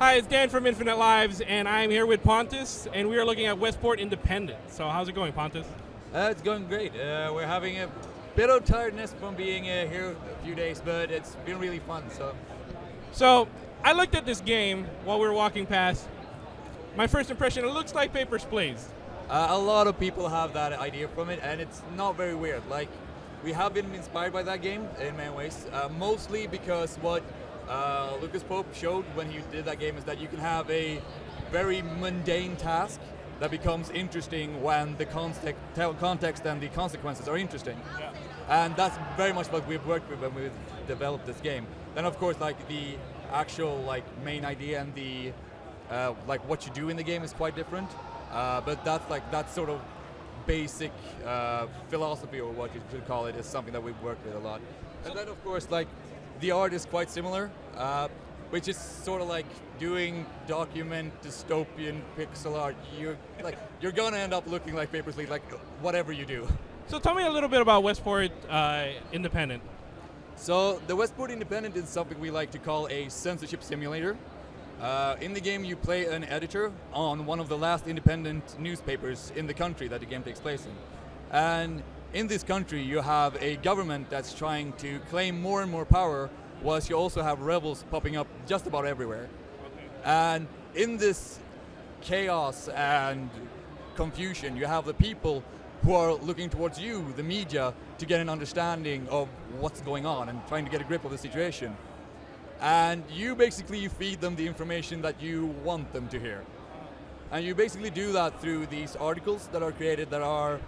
Hi, it's Dan from Infinite Lives, and I'm here with Pontus, and we are looking at Westport Independent. So how's it going, Pontus? It's going great. We're having a bit of tiredness from being here a few days, but it's been really fun. So I looked at this game while we were walking past. My first impression, it looks like Papers, Please. A lot of people have that idea from it, and it's not very weird. Like, we have been inspired by that game in many ways, mostly because what Lucas Pope showed when he did that game is that you can have a very mundane task that becomes interesting when the context and the consequences are interesting. Yeah. And that's very much what we've worked with when we've developed this game. Then of course, like, the actual main idea and the what you do in the game is quite different. But that's sort of basic philosophy, or what you should call it, is something that we've worked with a lot. And then of course, the art is quite similar, which is sort of like doing document dystopian pixel art. You're gonna end up looking like Papers, Please, like whatever you do. So tell me a little bit about Westport Independent. So the Westport Independent is something we like to call a censorship simulator. In the game, you play an editor on one of the last independent newspapers in the country that the game takes place in. And in this country, you have a government that's trying to claim more and more power, whilst you also have rebels popping up just about everywhere. Okay. And in this chaos and confusion, you have the people who are looking towards you, the media, to get an understanding of what's going on and trying to get a grip of the situation. And you basically feed them the information that you want them to hear. And you basically do that through these articles that are created that are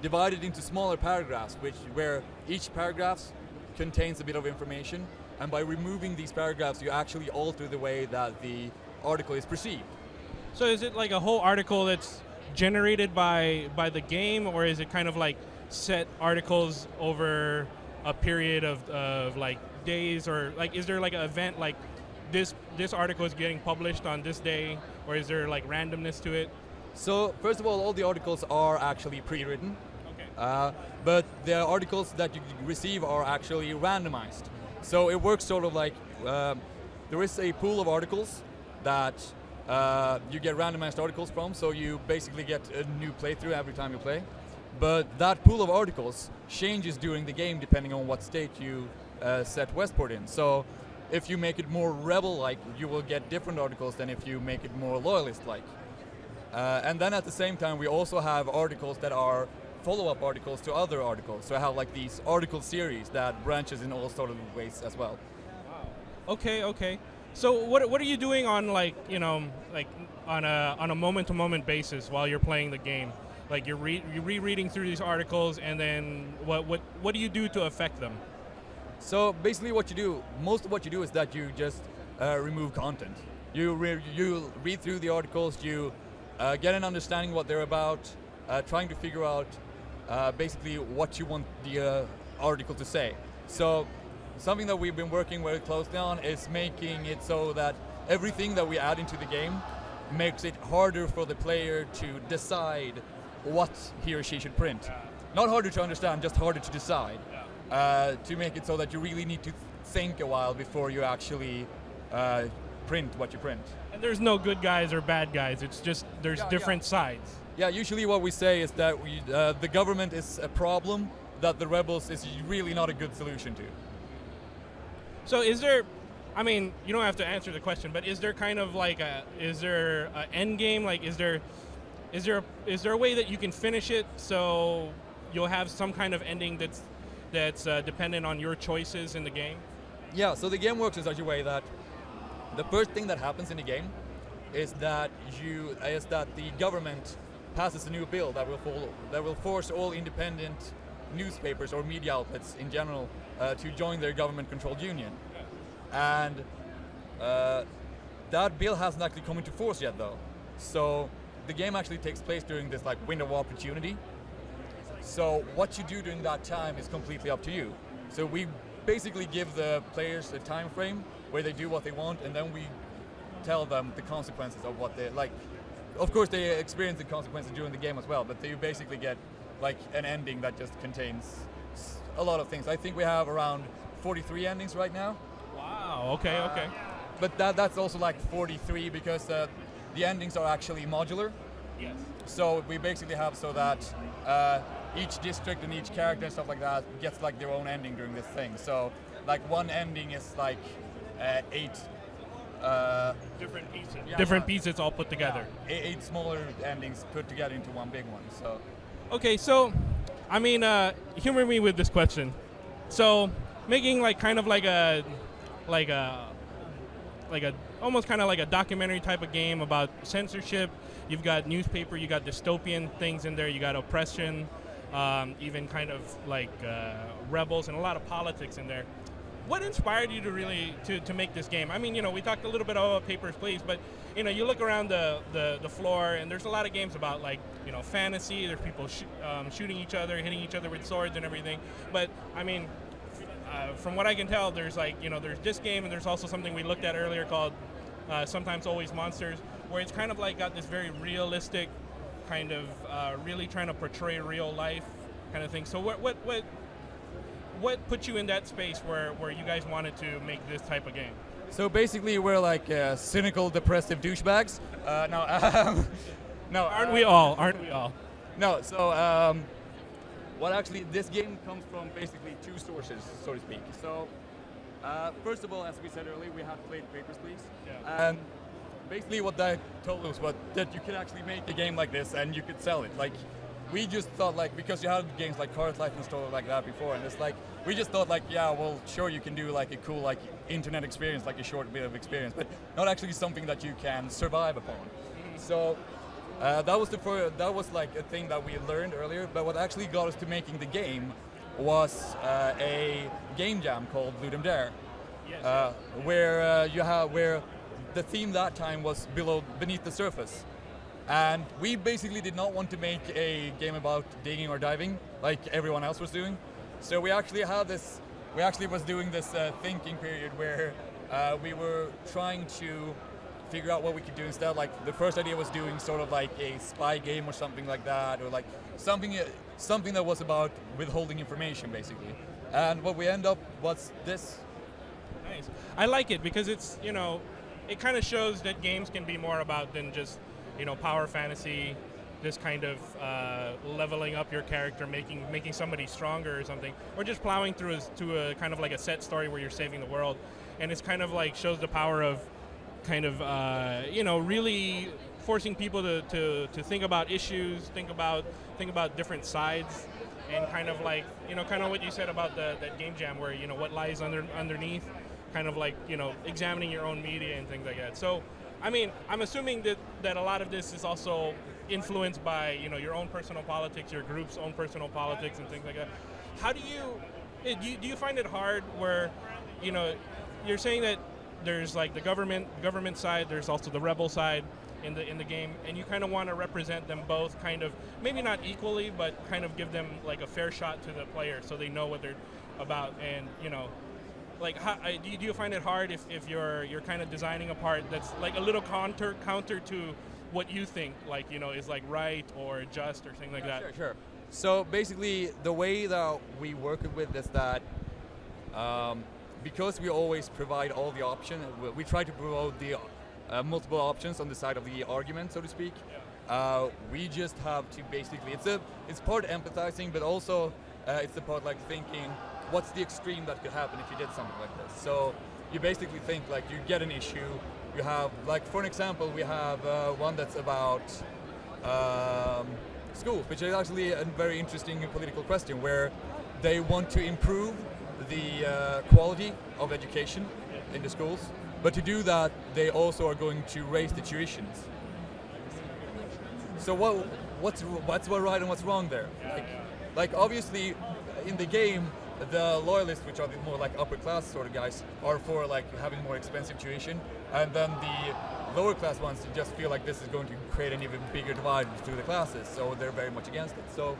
divided into smaller paragraphs, where each paragraph contains a bit of information. And by removing these paragraphs, you actually alter the way that the article is perceived. So is it like a whole article that's generated by the game, or is it kind of like set articles over a period of like days, or like is there like an event like this article is getting published on this day, or is there like randomness to it? So first of all the articles are actually pre-written. Okay. But the articles that you receive are actually randomized. So it works sort of like there is a pool of articles that you get randomized articles from, so you basically get a new playthrough every time you play. But that pool of articles changes during the game depending on what state you set Westport in. So if you make it more rebel-like, you will get different articles than if you make it more loyalist-like. And then at the same time, we also have articles that are follow-up articles to other articles. So I have like these article series that branches in all sort of ways as well. Wow. Okay. So what are you doing on on a moment-to-moment basis while you're playing the game? Like you're rereading through these articles, and then what do you do to affect them? So basically most of what you do is that you just remove content. You read through the articles, you get an understanding what they're about, trying to figure out basically what you want the article to say. So something that we've been working very closely on is making it so that everything that we add into the game makes it harder for the player to decide what he or she should print. Not harder to understand, just harder to decide. To make it so that you really need to think a while before you actually print what you print. And there's no good guys or bad guys, it's just there's different sides. Yeah, usually what we say is that the government is a problem that the rebels is really not a good solution to. So is there, I mean, you don't have to answer the question, but is there kind of like is there an end game? Like is there a way that you can finish it so you'll have some kind of ending that's dependent on your choices in the game? Yeah, so the game works in such a way that the first thing that happens in the game is that the government passes a new bill that will force all independent newspapers or media outlets in general to join their government-controlled union. And that bill hasn't actually come into force yet, though. So the game actually takes place during this window of opportunity. So what you do during that time is completely up to you. So we basically give the players a time frame where they do what they want, and then we tell them the consequences of what they like. Of course, they experience the consequences during the game as well, but they basically get an ending that just contains a lot of things. I think we have around 43 endings right now. Wow. Okay. but that's also like 43 because the endings are actually modular. Yes. So we basically have so that each district and each character and stuff like that gets like their own ending during this thing. So like one ending is like 8 different pieces. Yeah, different pieces all put together. Yeah, 8 smaller endings put together into one big one. So. Okay, so I mean, humor me with this question. So making like kind of like a almost kind of like a documentary type of game about censorship. You've got newspaper, you got dystopian things in there, you got oppression, even kind of like rebels and a lot of politics in there. What inspired you to really to make this game? I mean, we talked a little bit about Papers, Please, but you look around the floor and there's a lot of games about like fantasy. There's people shooting each other, hitting each other with swords and everything. But I mean, from what I can tell, there's like there's this game and there's also something we looked at earlier called Sometimes Always Monsters, where it's kind of like got this very realistic kind of really trying to portray real life kind of thing. So what put you in that space where you guys wanted to make this type of game? So basically, we're like cynical, depressive douchebags. No, aren't we all? Aren't we all? No. So what actually this game comes from basically 2 sources, so to speak. So first of all, as we said earlier, we had played Papers, Please. Yeah. And basically what that told us was that you could actually make a game like this and you could sell it. Like, we just thought like, because you had games like Card Life and stuff like that before, and it's like, we just thought like, yeah, well, sure, you can do like a cool like internet experience, like a short bit of experience, but not actually something that you can survive upon. So that was like a thing that we had learned earlier, but what actually got us to making the game was a game jam called Lundén, where the theme that time was beneath the surface. And we basically did not want to make a game about digging or diving like everyone else was doing. So we actually was doing this thinking period where we were trying to figure out what we could do instead. Like the first idea was doing sort of like a spy game or something like that, or like something that was about withholding information basically. And what we end up was this. Nice. I like it because it's, it kind of shows that games can be more about than just power fantasy, this kind of leveling up your character, making somebody stronger or something, or just plowing through to a kind of like a set story where you're saving the world, and it's kind of like shows the power of kind of really forcing people to think about issues, think about different sides, and kind of like kind of what you said about that game jam where what lies underneath, kind of like examining your own media and things like that. So. I mean, I'm assuming that a lot of this is also influenced by your own personal politics, your group's own personal politics, and things like that. How do you find it hard where you're saying that there's like the government side, there's also the rebel side in the game, and you kind of want to represent them both, kind of maybe not equally, but kind of give them like a fair shot to the player so they know what they're about, and like, how, do you find it hard if you're kind of designing a part that's like a little counter to what you think like is like right or just or things like that? Sure. So basically, the way that we work with is that because we always provide all the options, we try to provide the multiple options on the side of the argument, so to speak. Yeah. We just have to basically it's part empathizing, but also it's the part like thinking, what's the extreme that could happen if you did something like this? So you basically think like you get an issue, you have like, for an example, we have one that's about schools, which is actually a very interesting political question where they want to improve the quality of education in the schools, but to do that they also are going to raise the tuitions. So what's right and what's wrong there? Like obviously in the game, the loyalists, which are the more like upper class sort of guys, are for like having more expensive tuition, and then the lower class ones just feel like this is going to create an even bigger divide between the classes, so they're very much against it. So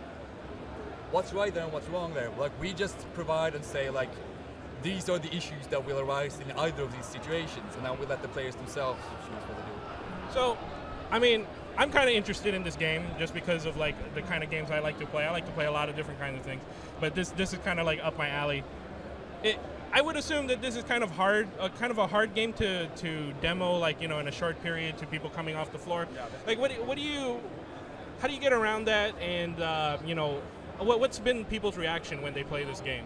what's right there and what's wrong there? Like we just provide and say like these are the issues that will arise in either of these situations, and then we let the players themselves choose what they do. So, I mean, I'm kind of interested in this game just because of like the kind of games I like to play. I like to play a lot of different kinds of things, but this is kind of like up my alley. I would assume that this is kind of hard, kind of a hard game to demo, like, you know, in a short period to people coming off the floor. Yeah. Like, how do you get around that? And you know, what's been people's reaction when they play this game?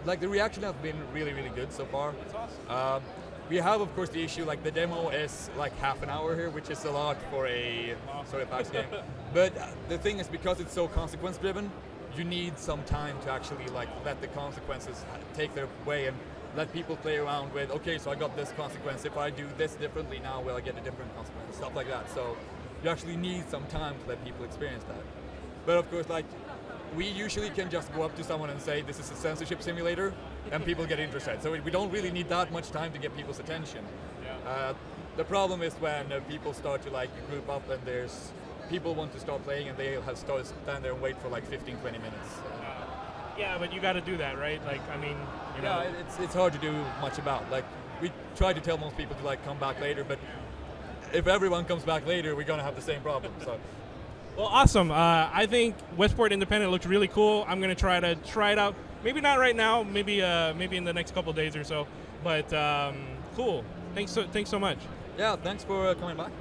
Like the reaction has been really, really good so far. That's awesome. We have, of course, the issue, like the demo is like half an hour here, which is a lot for a sort of PAX game. But the thing is, because it's so consequence driven, you need some time to actually like let the consequences take their way and let people play around with, okay, so I got this consequence. If I do this differently now, will I get a different consequence? Stuff like that. So you actually need some time to let people experience that. But of course, like, we usually can just go up to someone and say, this is a censorship simulator, and people get interested. So we don't really need that much time to get people's attention. Yeah. The problem is when people start to like group up and there's people want to start playing and they have to stand there and wait for like 15, 20 minutes. Yeah, but you got to do that, right? Like, I mean, you know. Yeah, it's hard to do much about. Like, we try to tell most people to like come back later, but if everyone comes back later, we're gonna have the same problem. So. Well, awesome. I think Westport Independent looks really cool. I'm gonna try it out. Maybe not right now. Maybe in the next couple days or so. But cool. Thanks so much. Yeah, thanks for coming back.